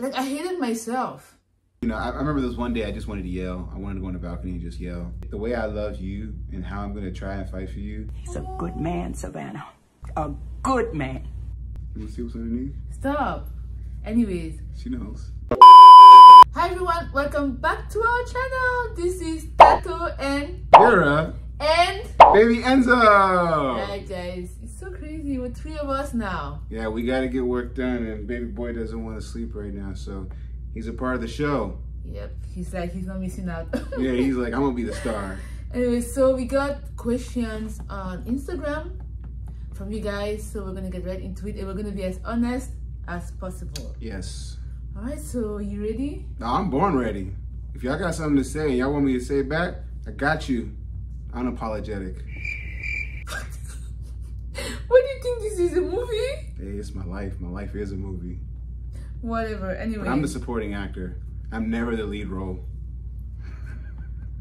Like, I hated myself. You know, I remember this one day I just wanted to yell. I wanted to go on the balcony and just yell. The way I love you and how I'm going to try and fight for you. He's a good man, Savannah. A good man. You want to see what's underneath? Stop. Anyways. She knows. Hi everyone, welcome back to our channel. This is Tato and Vera and baby Enzo. Alright guys, it's so crazy. We're 3 of us now. Yeah, we got to get work done and baby boy doesn't want to sleep right now, so he's a part of the show. Yep, he's like, he's not missing out. Yeah, he's like, I'm gonna be the star. Anyway, so we got questions on Instagram from you guys, so we're gonna get right into it and we're gonna be as honest as possible. Yes. All right, so you ready? No, I'm born ready. If y'all got something to say, y'all want me to say it back, I got you. Unapologetic. What do you think, this is a movie? Hey, it's my life. My life is a movie. Whatever, anyway. But I'm the supporting actor. I'm never the lead role.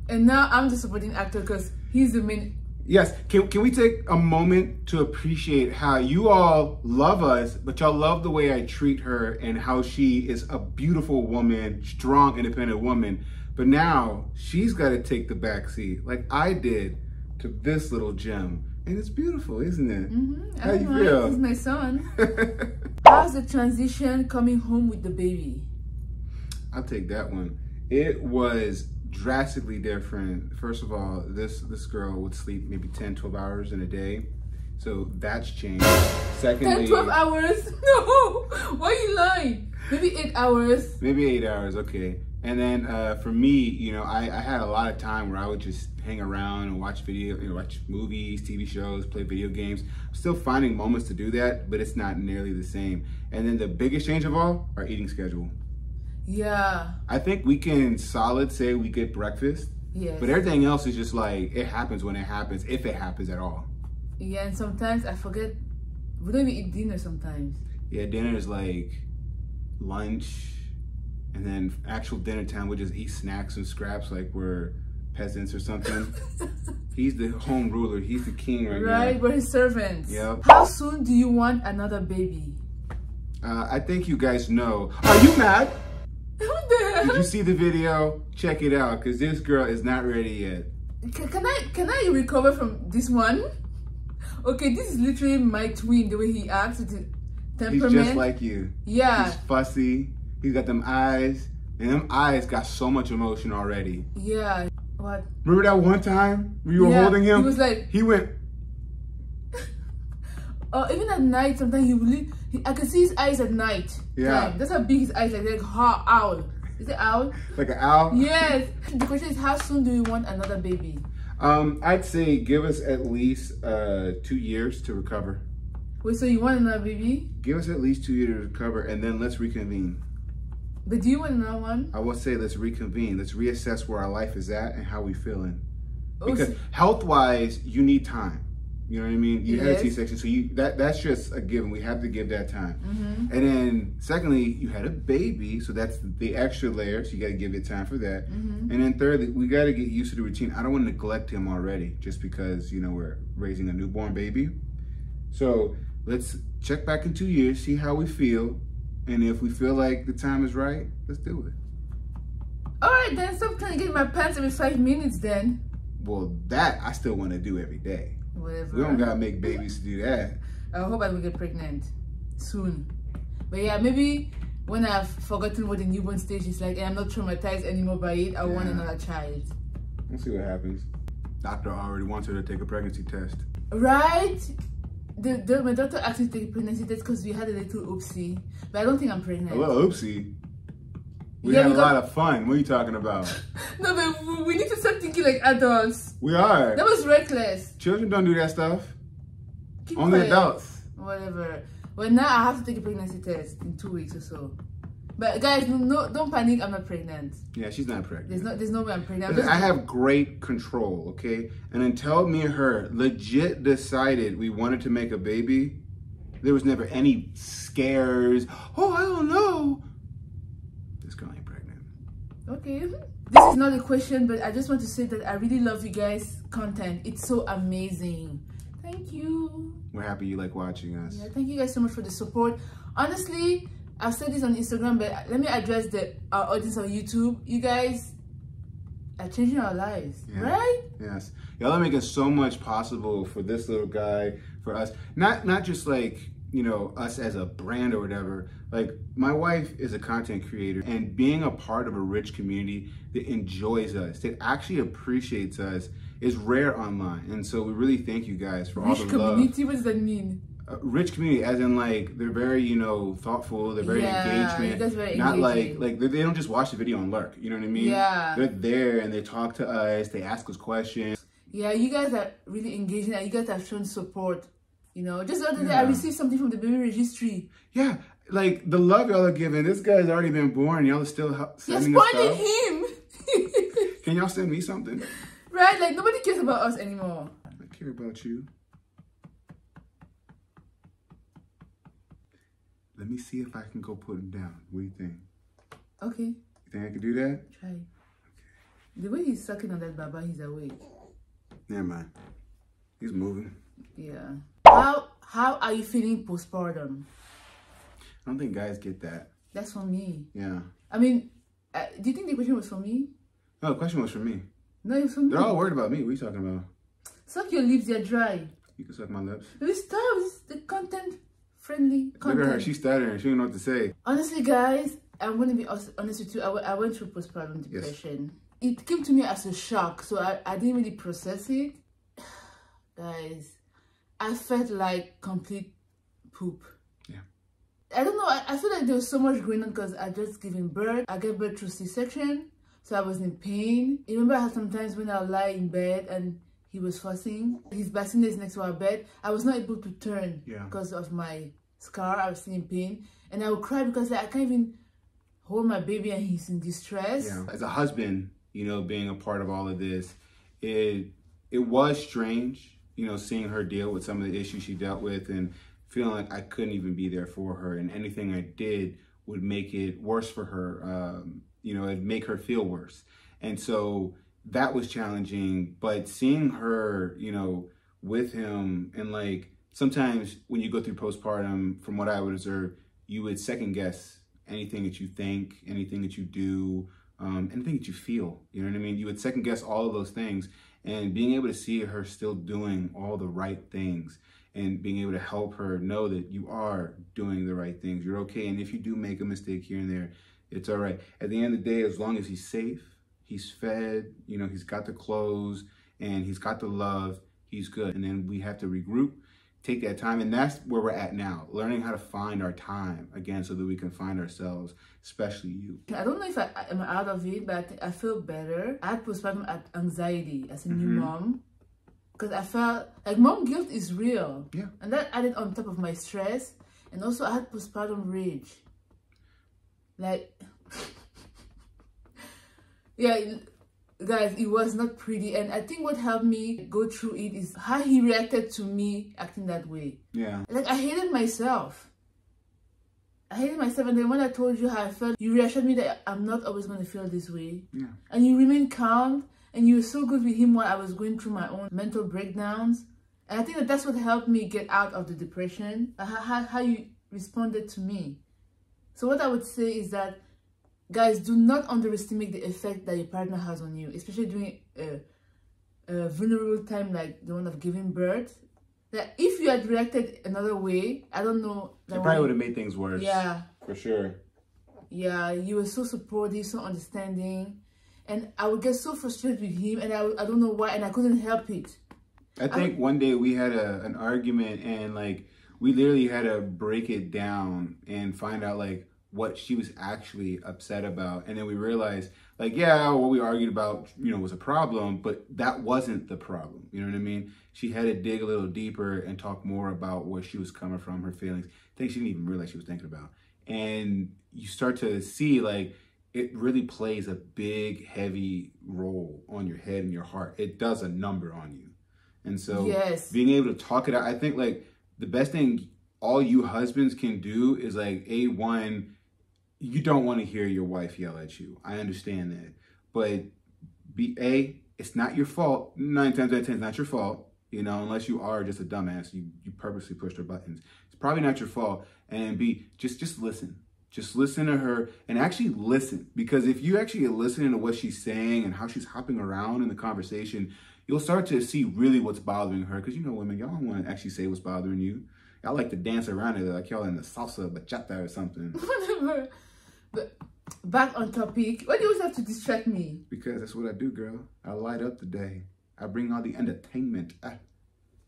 And now I'm the supporting actor because he's the main. Yes, can we take a moment to appreciate how you all love us, but y'all love the way I treat her and how she is a beautiful woman, strong, independent woman. But now she's got to take the back seat like I did to this little gem. And it's beautiful, isn't it? Mm-hmm. How you feel? This is my son. How's the transition coming home with the baby? I'll take that one. It was drastically different. First of all, this girl would sleep maybe 10-12 hours in a day, so that's changed. Secondly, 10-12 hours? No, why are you lying? Maybe 8 hours. Maybe 8 hours, okay. And then for me, you know, I had a lot of time where I would just hang around and watch watch movies, TV shows, play video games. I'm still finding moments to do that, but it's not nearly the same. And then the biggest change of all, our eating schedule. Yeah. I think we can solid say we get breakfast. Yes. But everything else is just like, it happens when it happens, if it happens at all. Yeah, and sometimes I forget, we don't even eat dinner sometimes. Yeah, dinner is like lunch, and then actual dinner time, we just eat snacks and scraps like we're peasants or something. He's the home ruler, he's the king right now. Right, we're his servants. Yep. How soon do you want another baby? I think you guys know. Are you mad? What the hell? Did you see the video? Check it out, because this girl is not ready yet. Can I recover from this one? Okay, this is literally my twin, the way he acts with his temperament. He's just like you. Yeah. He's fussy. He's got them eyes. And them eyes got so much emotion already. Yeah. What? Remember that one time when you were holding him? He was like... He went... even at night, sometimes I can see his eyes at night. Yeah. Time. That's how big his eyes are, like owl. Is it owl? Like an owl? Yes. The question is, how soon do you want another baby? I'd say give us at least 2 years to recover. Wait, so you want another baby? Give us at least 2 years to recover, and then let's reconvene. But do you want another one? I would say let's reconvene. Let's reassess where our life is at and how we feeling. Oh, Because health-wise, you need time. You know what I mean? You had a Yes. C-section, so that's just a given. We have to give that time. Mm-hmm. And then, secondly, you had a baby, so that's the extra layer, so you got to give it time for that. Mm-hmm. And then thirdly, we got to get used to the routine. I don't want to neglect him already, just because, you know, we're raising a newborn baby. So let's check back in 2 years, see how we feel, and if we feel like the time is right, let's do it. All right, then stop trying to get in my pants every 5 minutes then. Well, that I still want to do every day. Whatever. We don't got to make babies to do that. I hope I will get pregnant soon. But yeah, maybe when I've forgotten what the newborn stage is like and I'm not traumatized anymore by it, I want another child. We'll see what happens. Doctor already wants her to take a pregnancy test. Right? My doctor asked me to take a pregnancy test because we had a little oopsie. But I don't think I'm pregnant. A little oopsie? We Yeah, had a lot of fun. What are you talking about? No, but we need to start thinking like adults. We are. That was reckless. Children don't do that stuff. Keep Only quiet. adults. Whatever. Well, now I have to take a pregnancy test in 2 weeks or so. But guys, no, don't panic. I'm not pregnant. Yeah, she's not pregnant. There's no way I'm pregnant. I have great control, okay? And until me and her legit decided we wanted to make a baby, there was never any scares. Oh, I don't know. This girl ain't pregnant. Okay. This is not a question, but I just want to say that I really love you guys' content. It's so amazing. Thank you. We're happy you like watching us. Yeah, thank you guys so much for the support. Honestly, I've said this on Instagram, but let me address our audience on YouTube. You guys are changing our lives, right? Yes. Y'all are making so much possible for this little guy, for us. Not just like, you know, us as a brand or whatever. Like, my wife is a content creator, and being a part of a rich community that enjoys us, that actually appreciates us, is rare online. And so we really thank you guys for all the love. Rich community, what does that mean? Rich community, as in like they're very, you know, thoughtful. They're very engagement. That's very not engaging. like they don't just watch the video and lurk. You know what I mean? Yeah. They're there and they talk to us. They ask us questions. Yeah, you guys are really engaging, and you guys have shown support. You know, just the other day I received something from the baby registry. Yeah, like the love y'all are giving. This guy's already been born. Y'all are still sending You're us spoiling stuff. him. Can y'all send me something? Right? Like, nobody cares about us anymore. I care about you. Let me see if I can go put him down. What do you think? Okay. You think I can do that? Try. Okay. The way he's sucking on that baba, he's awake. Never mind. He's moving. Yeah. How are you feeling postpartum? I don't think guys get that. That's for me. Yeah. I mean, do you think the question was for me? No, the question was for me. No, it was for me. They're all worried about me. What are you talking about? Suck your lips, they're dry. You can suck my lips. Baby, stop. This is the content-friendly content. Look at her. She's stuttering. She don't know what to say. Honestly, guys, I'm going to be honest with you. I went through postpartum depression. Yes. It came to me as a shock, so I didn't really process it. Guys, I felt like complete poop. Yeah. I don't know. I feel like there was so much going on because I just given birth. I gave birth through C-section, so I was in pain. You remember how sometimes when I lie in bed and he was fussing, his bassinet is next to our bed, I was not able to turn because of my scar. I was still in pain, and I would cry because I can't even hold my baby and he's in distress. Yeah. As a husband, you know, being a part of all of this, it was strange, you know, seeing her deal with some of the issues she dealt with and feeling like I couldn't even be there for her, and anything I did would make it worse for her. You know, it'd make her feel worse. And so that was challenging, but seeing her, you know, with him, and like sometimes when you go through postpartum, from what I would observe, you would second guess anything that you think, anything that you do, anything that you feel, you know what I mean? You would second guess all of those things, and being able to see her still doing all the right things and being able to help her know that you are doing the right things, you're okay. And if you do make a mistake here and there, it's all right. At the end of the day, as long as he's safe, he's fed, you know, he's got the clothes and he's got the love, he's good. And then we have to regroup, take that time. And that's where we're at now, learning how to find our time again so that we can find ourselves, especially you. I don't know if I am out of it, but I feel better. I had postpartum anxiety as a new mom because I felt like mom guilt is real. Yeah. And that added on top of my stress. And also I had postpartum rage. Like, yeah, guys, it was not pretty. And I think what helped me go through it is how he reacted to me acting that way. Yeah. Like, I hated myself. And then when I told you how I felt, you reassured me that I'm not always going to feel this way. Yeah. And you remained calm. And you were so good with him while I was going through my own mental breakdowns. And I think that's what helped me get out of the depression. How you responded to me. So what I would say is that, guys, do not underestimate the effect that your partner has on you, especially during a vulnerable time like the one of giving birth. That if you had reacted another way, I don't know. It probably would have made things worse. Yeah. For sure. Yeah, you were so supportive, so understanding. And I would get so frustrated with him, and I don't know why, and I couldn't help it. I think one day we had an argument, and like we literally had to break it down and find out like what she was actually upset about. And then we realized like, yeah, what we argued about, you know, was a problem, but that wasn't the problem. You know what I mean? She had to dig a little deeper and talk more about where she was coming from, her feelings, things she didn't even realize she was thinking about. And you start to see like, it really plays a big, heavy role on your head and your heart. It does a number on you. And so being able to talk it out, I think like the best thing all you husbands can do is like, one, you don't want to hear your wife yell at you. I understand that. But it's not your fault. 9 times out of 10, it's not your fault. You know, unless you are just a dumbass, you purposely pushed her buttons. It's probably not your fault. And B, just listen. Just listen to her and actually listen. Because if you actually are listening to what she's saying and how she's hopping around in the conversation, you'll start to see really what's bothering her. Because you know, women, y'all don't want to actually say what's bothering you. Y'all like to dance around it like y'all in the salsa bachata or something. Whatever. But back on topic, why do you always have to distract me? Because that's what I do, girl. I light up the day. I bring all the entertainment.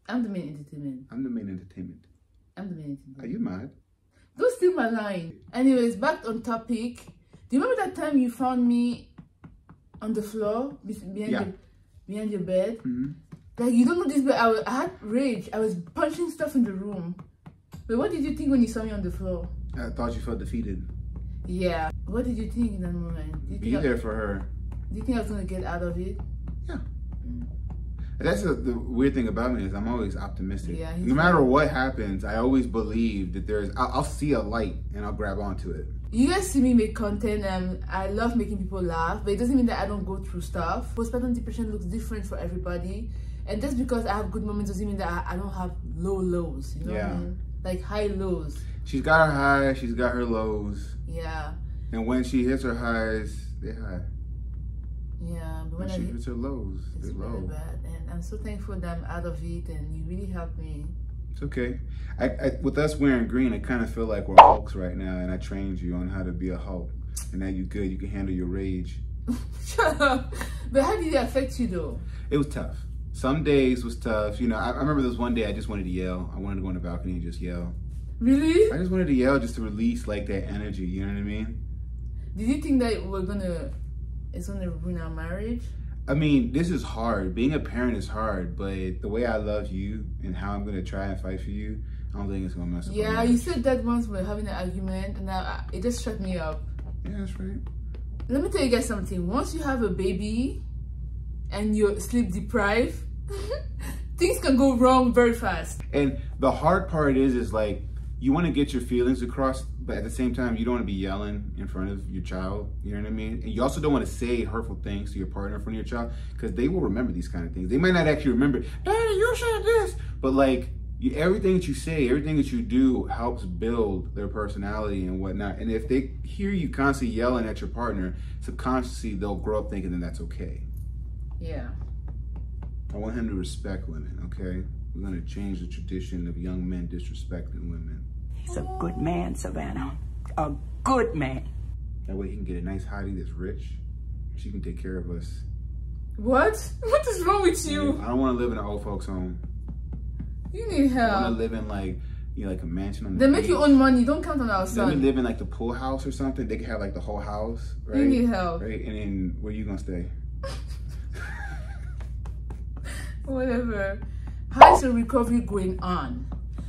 I'm the main entertainment. I'm the main entertainment. I'm the main entertainment. Are you mad? Don't steal my line. Anyways, back on topic. Do you remember that time you found me on the floor behind your bed? Mm-hmm. Like, you don't know this, but I had rage. I was punching stuff in the room. But what did you think when you saw me on the floor? I thought you felt defeated. Yeah. What did you think in that moment? Be there for her. Do you think I was going to get out of it? Yeah. That's the weird thing about me is I'm always optimistic. Yeah, no matter what happens, I always believe that I'll see a light and I'll grab onto it. You guys see me make content and I love making people laugh, but it doesn't mean that I don't go through stuff. Postpartum depression looks different for everybody. And just because I have good moments doesn't mean that I don't have low lows. You know what I mean? Like high lows. She's got her highs, she's got her lows. Yeah. And when she hits her highs, they're high. Yeah, but when she hits her lows, it's they're really low. bad. And I'm so thankful that I'm out of it and you really helped me. It's okay. With us wearing green, I kind of feel like we're Hulks right now, and I trained you on how to be a Hulk. And now you're good, you can handle your rage. Shut up. But how did it affect you though? It was tough. Some days was tough. You know, I remember this one day I just wanted to yell. I wanted to go on the balcony and just yell. Really? I just wanted to yell just to release like that energy, you know what I mean? Did you think that it's gonna ruin our marriage? I mean, this is hard. Being a parent is hard, but the way I love you and how I'm gonna try and fight for you, I don't think it's gonna mess up. Yeah, you said that once we were having an argument, and it just shut me up. Yeah, that's right. Let me tell you guys something. Once you have a baby and you're sleep deprived, things can go wrong very fast. And the hard part is like, you want to get your feelings across, but at the same time, you don't want to be yelling in front of your child. You know what I mean? And you also don't want to say hurtful things to your partner in front of your child, because they will remember these kind of things. They might not actually remember, Daddy, you said this. But like, everything that you say, everything that you do helps build their personality and whatnot. And if they hear you constantly yelling at your partner, subconsciously, they'll grow up thinking that that's okay. Yeah. I want him to respect women, okay? We're going to change the tradition of young men disrespecting women. He's a good man, Savannah. A good man. That way he can get a nice hottie that's rich. She can take care of us. What? What is wrong with you? I don't want to live in an old folks home. You need help. I want to live in like a mansion on the Then make your own money. Don't count on our son. Let me live in like the pool house or something. They can have like the whole house, right? You need help. Right? And then where you gonna stay? Whatever. How is your recovery going on?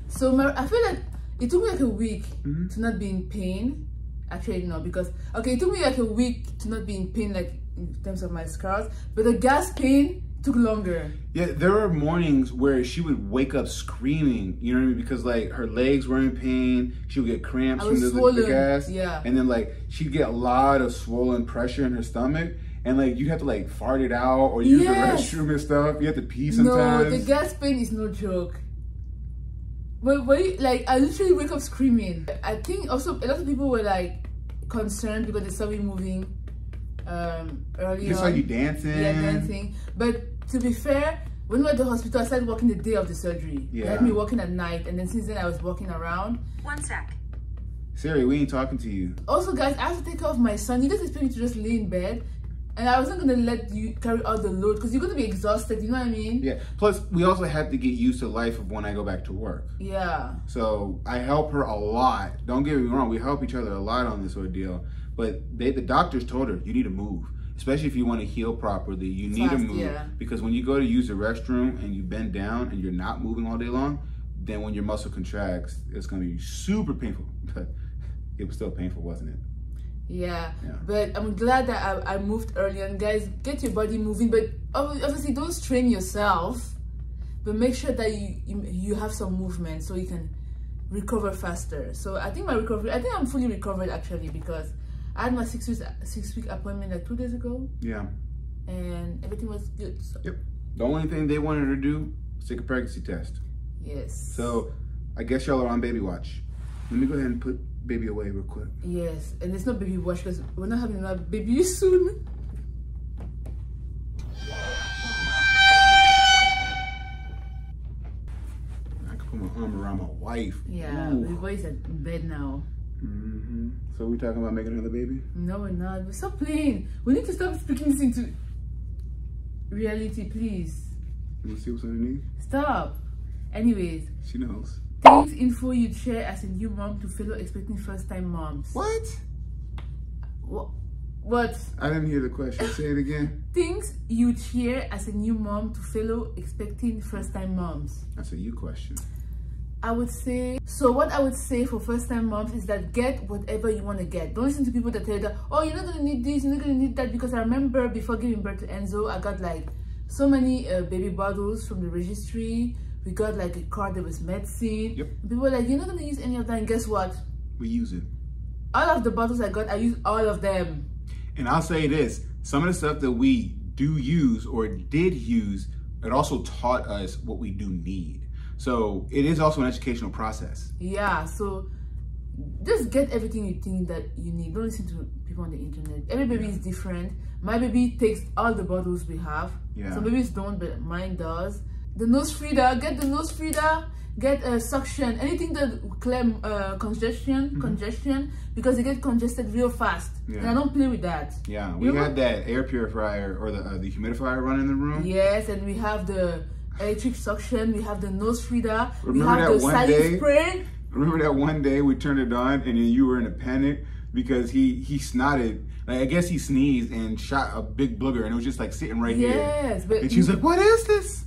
So I feel like it took me like a week to not be in pain. Actually, no, because it took me like a week to not be in pain, like in terms of my scars. But the gas pain took longer. Yeah, there were mornings where she would wake up screaming, you know what I mean? Because like her legs were in pain, she would get cramps from the gas. Yeah. And then like she'd get a lot of swollen pressure in her stomach. And like you have to like fart it out or use the restroom and stuff. You have to pee sometimes. No, the gas pain is no joke. But like I literally wake up screaming. I think also a lot of people were like concerned because they saw me moving earlier. They saw you dancing. Yeah, dancing. But to be fair, when we were at the hospital, I started working the day of the surgery. Yeah. They had me working at night, and then since then I was walking around. 1 sec. Siri, we ain't talking to you. Also, guys, I have to take care of my son. You just expect me to just lay in bed. And I wasn't gonna let you carry all the load because you're gonna be exhausted, you know what I mean? Yeah. Plus, we also have to get used to life of when I go back to work. Yeah. So I help her a lot. Don't get me wrong, we help each other a lot on this ordeal. But the doctors told her, you need to move. Especially if you want to heal properly, you need to move. Yeah. Because when you go to use the restroom and you bend down and you're not moving all day long, then when your muscle contracts, it's gonna be super painful. But it was still painful, wasn't it? Yeah, but I'm glad that I moved early. And guys, get your body moving, but obviously don't strain yourself, but make sure that you have some movement so you can recover faster. So I think I'm fully recovered actually, because I had my 6 week appointment like 2 days ago. Yeah. And everything was good. So. Yep. The only thing they wanted her to do was take a pregnancy test. Yes. So I guess y'all are on baby watch. Let me go ahead and put baby away real quick. Yes, and it's not baby wash because we're not having another baby soon. I can put my arm around my wife. Yeah, the boy is in bed now. So we talking about making another baby? No, we're not. We're stop playing. We need to stop speaking this into reality, please. You want to see what's underneath? Stop. Anyways. She knows. Things info you'd share as a new mom to fellow expecting first-time moms. What? What? I didn't hear the question. Say it again. Things you'd share as a new mom to fellow expecting first-time moms. That's a you question. I would say, so what I would say for first-time moms is that get whatever you want to get. Don't listen to people that tell you that, oh, you're not going to need this, you're not going to need that. Because I remember before giving birth to Enzo, I got like so many baby bottles from the registry. We got like a card that was medicine. Yep. People were like, you're not going to use any of that. And guess what? We use it. All of the bottles I got, I use all of them. And I'll say this, some of the stuff that we do use or did use, it also taught us what we do need. So it is also an educational process. Yeah, so just get everything you think that you need. Don't listen to people on the internet. Every baby is different. My baby takes all the bottles we have. Yeah. Some babies don't, but mine does. The nose feeder, get the nose feeder. Get a suction, anything that clear congestion, because they get congested real fast. Yeah. And I don't play with that. Yeah, we had that air purifier or the humidifier running in the room. Yes, and we have the electric suction, we have the nose feeder, remember we have the saline spray. Remember that one day we turned it on and then you were in a panic because he snotted. Like, I guess he sneezed and shot a big booger and it was just like sitting right here. Yes, but and she was like, "What is this?"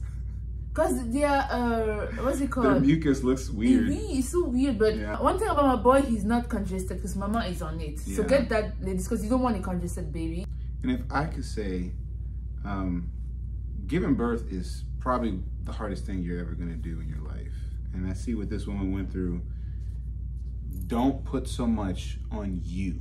Because their, what's it called? Their mucus looks weird. It's so weird, but one thing about my boy, he's not congested because mama is on it. So get that, ladies, because you don't want a congested baby. And if I could say, giving birth is probably the hardest thing you're ever going to do in your life. And I see what this woman went through. Don't put so much on you.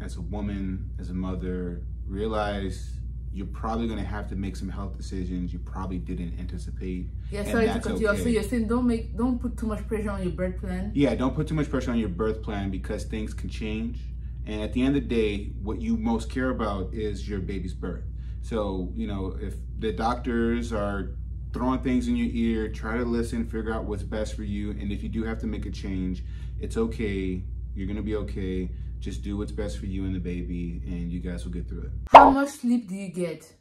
As a woman, as a mother, realize you're probably going to have to make some health decisions you probably didn't anticipate. Yeah, sorry to cut you off. So you're saying don't put too much pressure on your birth plan? Yeah, don't put too much pressure on your birth plan because things can change. And at the end of the day, what you most care about is your baby's birth. So, you know, if the doctors are throwing things in your ear, try to listen, figure out what's best for you. And if you do have to make a change, it's okay. You're going to be okay. Just do what's best for you and the baby, and you guys will get through it. How much sleep do you get?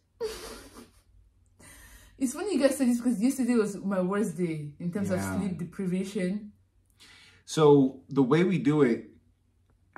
It's funny you guys said this because yesterday was my worst day in terms of sleep deprivation. So the way we do it,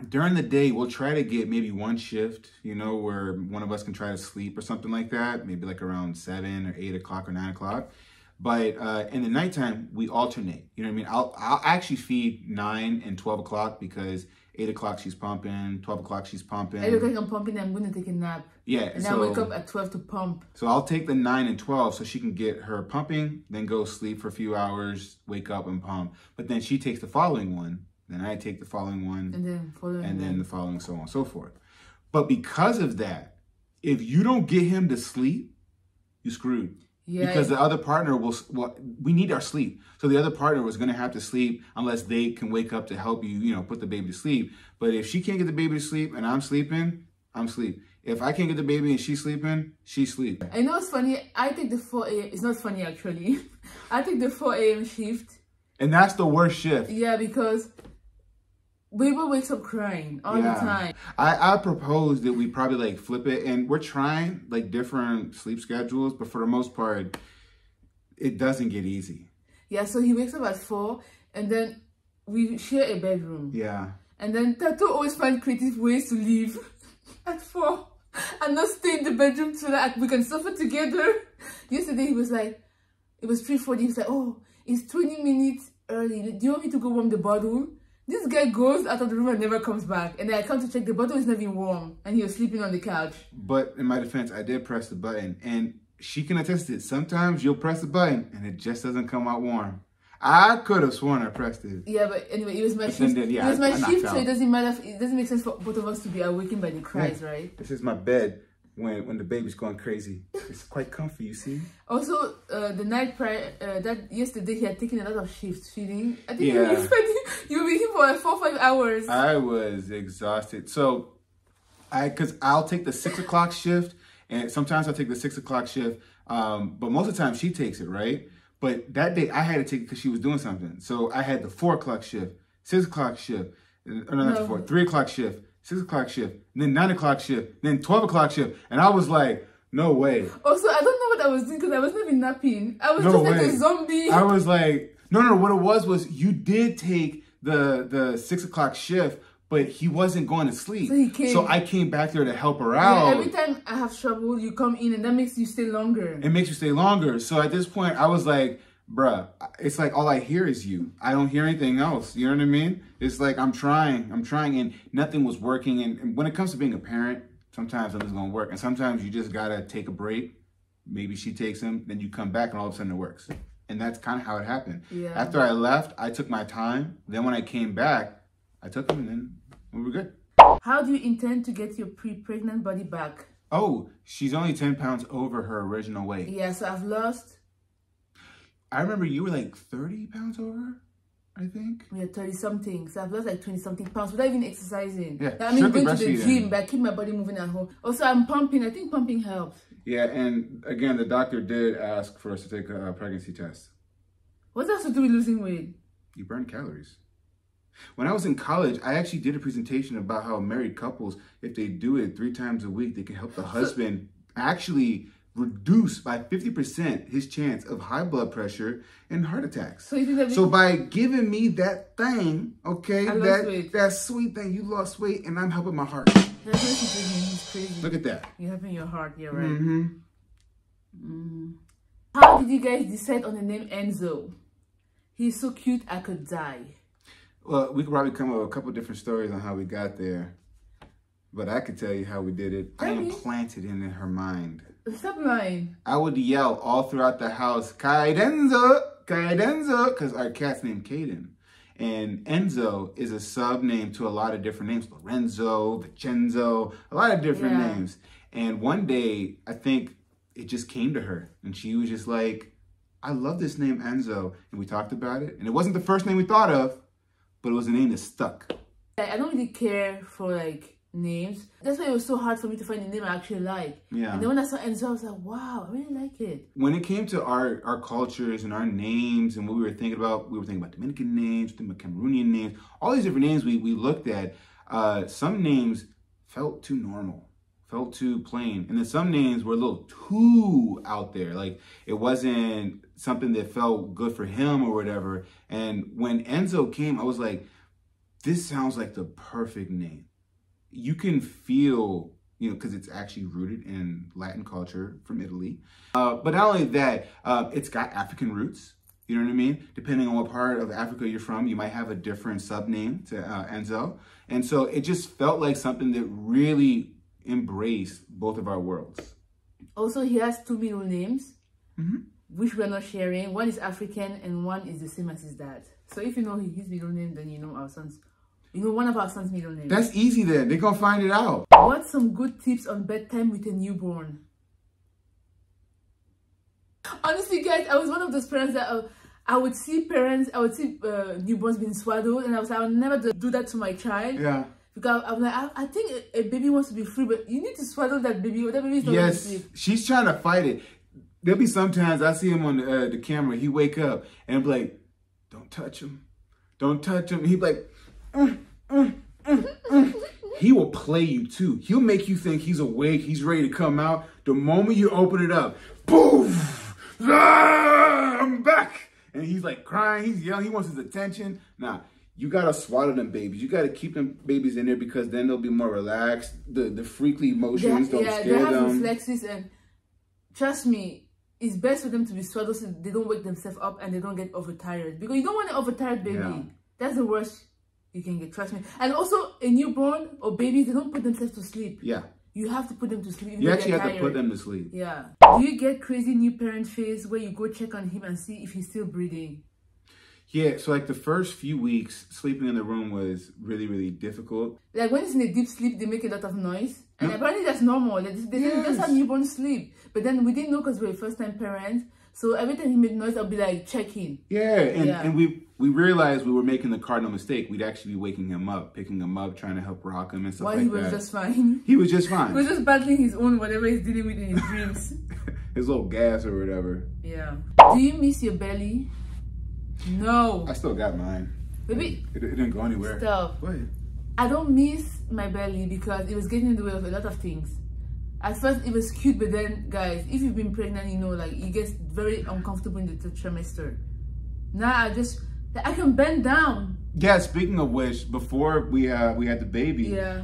during the day, we'll try to get maybe one shift, you know, where one of us can try to sleep or something like that, maybe like around 7 or 8 o'clock or 9 o'clock. But in the nighttime, we alternate. You know what I mean? I'll actually feed 9 and 12 o'clock because 8 o'clock she's pumping, 12 o'clock she's pumping. 8 o'clock I'm pumping, I'm going to take a nap. Yeah. And then I wake up at 12 to pump. So I'll take the 9 and 12 so she can get her pumping, then go sleep for a few hours, wake up and pump. But then she takes the following one, then I take the following one, and then the following, so on and so forth. But because of that, if you don't get him to sleep, you're screwed. Yeah. Because the other partner we need our sleep. So the other partner was going to have to sleep unless they can wake up to help you, you know, put the baby to sleep. But if she can't get the baby to sleep and I'm sleeping, I'm asleep. If I can't get the baby and she's sleeping, she's sleeping. I know it's funny. I take the 4 a.m. It's not funny, actually. I take the 4 a.m. shift. And that's the worst shift. Yeah, because baby wakes up crying all the time. I proposed that we probably like flip it, and we're trying like different sleep schedules, but for the most part, it doesn't get easy. Yeah, so he wakes up at 4, and then we share a bedroom. Yeah. And then Tato always finds creative ways to leave at 4 and not stay in the bedroom so that we can suffer together. Yesterday he was like, it was 3:40. He was like, oh, it's 20 minutes early. Do you want me to go warm the bottle? This guy goes out of the room and never comes back. And then I come to check, the bottle is not even warm. And he was sleeping on the couch. But in my defense, I did press the button. And she can attest to it. Sometimes you'll press the button and it just doesn't come out warm. I could have sworn I pressed it. Yeah, but anyway, it was my shift. It was my shift, so it doesn't matter. It doesn't make sense for both of us to be awakened by the cries, right? This is my bed. when the baby's going crazy. It's quite comfy, you see. Also, the night prior, yesterday he had taken a lot of shifts feeding. I think you'll be here for like 4 or 5 hours. I was exhausted. So, because I'll take the 6 o'clock shift, and sometimes I'll take the 6 o'clock shift, but most of the time she takes it, right? But that day I had to take it because she was doing something. So I had the 4 o'clock shift, 6 o'clock shift, or not the 4, 3 o'clock shift, 6 o'clock shift, and then 9 o'clock shift, then 12 o'clock shift. And I was like, no way. Also, I don't know what I was doing because I was not even napping. I was just like a zombie. I was like, no, what it was you did take the 6 o'clock shift, but he wasn't going to sleep. So he came. So I came back there to help her out. Yeah, every time I have trouble, you come in and that makes you stay longer. It makes you stay longer. So at this point, I was like, bruh, it's like all I hear is you. I don't hear anything else. You know what I mean? It's like I'm trying, and nothing was working. And when it comes to being a parent, sometimes nothing's gonna work. And sometimes you just gotta take a break. Maybe she takes him, then you come back and all of a sudden it works. And that's kind of how it happened. Yeah. After I left, I took my time. Then when I came back, I took him and then we were good. How do you intend to get your pre-pregnant body back? Oh, she's only 10 pounds over her original weight. Yeah, so I've lost. I remember you were like 30 pounds over, I think. We are 30 something. So I've lost like 20 something pounds without even exercising. Yeah, I mean, going to the gym, but I keep my body moving at home. Also, I'm pumping. I think pumping helps. Yeah, and again, the doctor did ask for us to take a pregnancy test. What's that to do with losing weight? You burn calories. When I was in college, I actually did a presentation about how married couples, if they do it 3 times a week, they can help the husband actually reduce by 50% his chance of high blood pressure and heart attacks. So by giving me that thing, okay, that sweet thing, you lost weight and I'm helping my heart. He's crazy. Look at that. You're helping your heart, yeah, right. How did you guys decide on the name Enzo? He's so cute, I could die. Well, we could probably come up with a couple different stories on how we got there. But I could tell you how we did it. I implanted it in her mind. Stop lying. I would yell all throughout the house, Kaidenzo, Kaidenzo, because our cat's named Caden. And Enzo is a sub name to a lot of different names. Lorenzo, Vincenzo, a lot of different names. And one day, I think it just came to her. And she was just like, I love this name Enzo. And we talked about it. And it wasn't the first name we thought of, but it was a name that stuck. I don't really care for like names. That's why it was so hard for me to find a name I actually like. Yeah. And then when I saw Enzo, I was like, wow, I really like it. When it came to our cultures and our names and what we were thinking about Dominican names, Cameroonian names, all these different names we looked at. Some names felt too normal, felt too plain. And then some names were a little too out there. Like it wasn't something that felt good for him or whatever. And when Enzo came, I was like, this sounds like the perfect name. You can feel, you know, because it's actually rooted in Latin culture from Italy. But not only that, it's got African roots. You know what I mean? Depending on what part of Africa you're from, you might have a different sub-name to Enzo. And so it just felt like something that really embraced both of our worlds. Also, he has 2 middle names, which we're not sharing. One is African and one is the same as his dad. So if you know his middle name, then you know our son's. You know one of our son's middle names. That's easy then. They're going to find it out. What's some good tips on bedtime with a newborn? Honestly, guys, I was one of those parents that I would see newborns being swaddled, and I was like, I would never do that to my child. Yeah. Because I'm like, I think a baby wants to be free, but you need to swaddle that baby. That baby is not going to sleep. She's trying to fight it. There'll be sometimes I see him on the camera. He wake up and I'm like, don't touch him. Don't touch him. He'd be like, He will play you too. He'll make you think he's awake. He's ready to come out. The moment you open it up, poof! Ah, I'm back. And he's like crying. He's yelling. He wants his attention. Nah, you got to swaddle them babies. You got to keep them babies in there because then they'll be more relaxed. The freaky motions don't scare them. Yeah, they have reflexes, and trust me, it's best for them to be swaddled so they don't wake themselves up and they don't get overtired. Because you don't want an overtired baby. Yeah. That's the worst you can get, trust me. And also, a newborn or babies, they don't put themselves to sleep. Yeah. You have to put them to sleep. You actually have to put them to sleep. Yeah. Do you get crazy new parent phase where you go check on him and see if he's still breathing? Yeah, so like the first few weeks, sleeping in the room was really, really difficult. Like when it's in a deep sleep, they make a lot of noise. And apparently that's normal. That's how newborns sleep. But then we didn't know because we were first-time parents. So every time he made noise, I'll be like, checking. Yeah, and we realized we were making the cardinal mistake. We'd actually be waking him up, picking him up, trying to help rock him and stuff like that. While he was just fine. He was just fine. He was just battling his own, whatever he's dealing with in his dreams. His little gas or whatever. Yeah. Do you miss your belly? No. I still got mine. Baby. It didn't go anywhere. Stop. What? I don't miss my belly because it was getting in the way of a lot of things. At first, it was cute, but then, guys, if you've been pregnant, you know, like, it gets very uncomfortable in the third trimester. Now, I can bend down. Yeah, speaking of which, before we had the baby, yeah,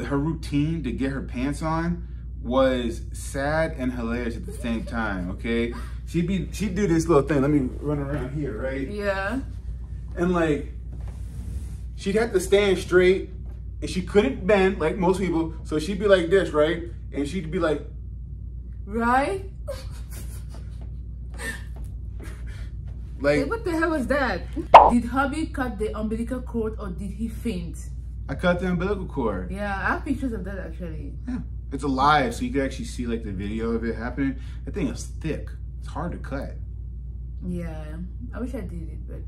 her routine to get her pants on was sad and hilarious at the same time, okay? She'd do this little thing. Let me run around here, right? Yeah. And, like, she'd have to stand straight, and she couldn't bend like most people, so she'd be like this, right? And she'd be like, right? like, what the hell was that? Did hubby cut the umbilical cord or did he faint? I cut the umbilical cord. Yeah, I have pictures of that actually. Yeah, it's alive, so you can actually see like the video of it happening. That thing is thick. It's hard to cut. Yeah, I wish I did it, but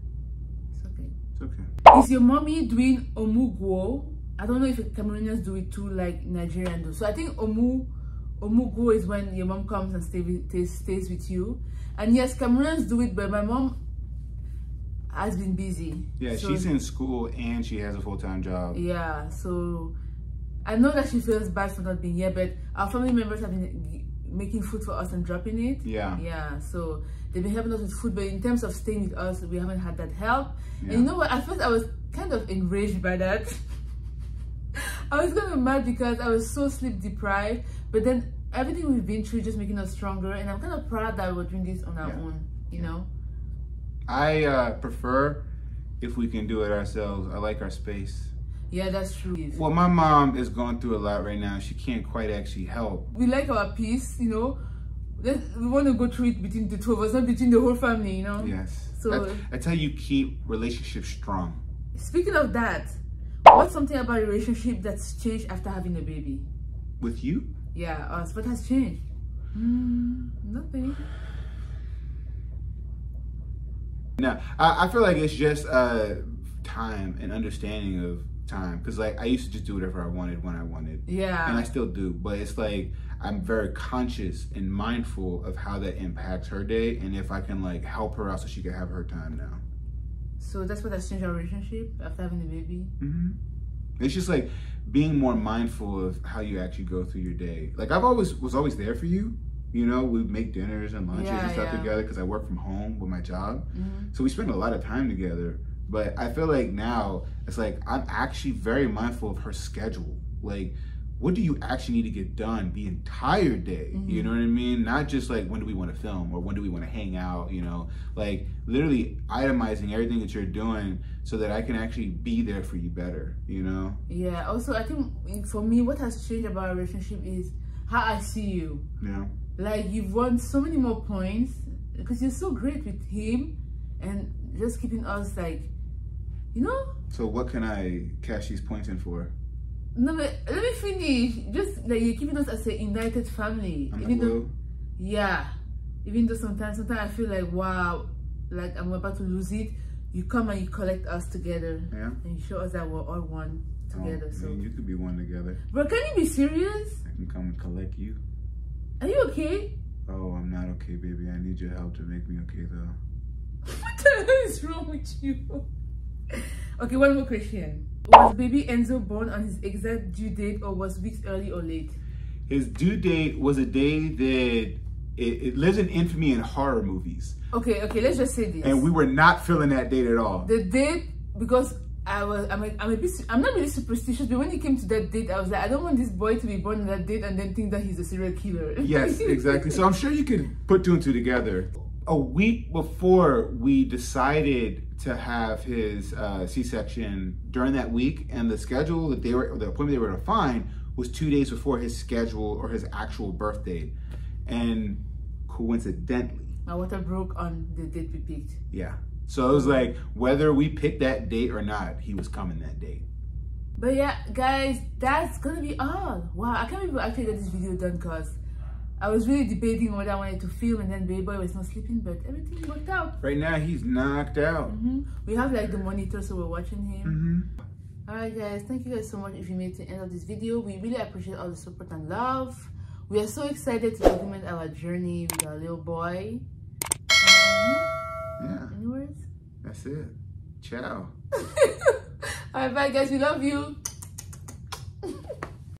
it's okay. It's okay. Is your mommy doing omugwo? I don't know if Cameroonians do it too, like Nigerian do. So I think omugwo is when your mom comes and stays with you. And yes, Cameroonians do it, but my mom has been busy. Yeah, so she's in school and she has a full-time job. Yeah, so I know that she feels bad for not being here, but our family members have been making food for us and dropping it. Yeah. Yeah, so they've been helping us with food, but in terms of staying with us, we haven't had that help. Yeah. And you know what? At first, I was kind of enraged by that. I was kind of mad because I was so sleep deprived, but then everything we've been through is just making us stronger, and I'm kind of proud that we're doing this on our own, you know? I prefer if we can do it ourselves. I like our space. Yeah, that's true. Well, my mom is going through a lot right now. She can't quite actually help. We like our peace, you know? We want to go through it between the two of us, not between the whole family, you know? Yes. So that's how you keep relationships strong. Speaking of that, what's something about a relationship that's changed after having a baby? With you? Yeah, us. What has changed? Nothing. No, I feel like it's just time and understanding of time. Because like I used to just do whatever I wanted when I wanted. Yeah. And I still do. But it's like I'm very conscious and mindful of how that impacts her day. And if I can like help her out so she can have her time now. So that's what has changed our relationship after having a baby? Mm-hmm. It's just like being more mindful of how you actually go through your day. Like I was always there for you. You know, we make dinners and lunches and stuff together because I work from home with my job. Mm-hmm. So we spend a lot of time together. But I feel like now it's like I'm actually very mindful of her schedule. Like, what do you actually need to get done the entire day? Mm-hmm. You know what I mean? Not just like when do we want to film or when do we want to hang out, you know? Like literally itemizing everything that you're doing so that I can actually be there for you better, you know? Yeah, also I think for me what has changed about our relationship is how I see you. Yeah. Like you've won so many more points because you're so great with him and just keeping us like, you know? So what can I cash these points in for? No, but let me finish. Just like you're keeping us as a united family. Even though, yeah. Even though sometimes I feel like wow, like I'm about to lose it. You come and you collect us together. Yeah. And you show us that we're all one together. So man, you could be one together. But can you be serious? I can come and collect you. Are you okay? Oh, I'm not okay, baby. I need your help to make me okay though. What the hell is wrong with you? Okay, one more question. Was baby Enzo born on his exact due date or was weeks early or late? His due date was a day that it lives in infamy in horror movies. Okay, let's just say this. And we were not feeling that date at all. The date, because I'm not really superstitious, but when it came to that date, I was like, I don't want this boy to be born on that date and then think that he's a serial killer. Yes, exactly. So I'm sure you could put two and two together. A week before we decided to have his C-section during that week, and the schedule that the appointment they were to find was 2 days before his schedule or his actual birth date. And coincidentally, my water broke on the date we picked. Yeah. So it was like, whether we picked that date or not, he was coming that date. But yeah, guys, that's gonna be all. Wow, I can't believe I actually got this video done, because I was really debating whether I wanted to film, and then baby boy was not sleeping, but everything worked out. Right now, he's knocked out. We have like the monitor, so we're watching him. Alright guys, thank you guys so much if you made it to the end of this video. We really appreciate all the support and love. We are so excited to document our journey with our little boy. Yeah. Any words? That's it. Ciao. Alright, bye guys, we love you.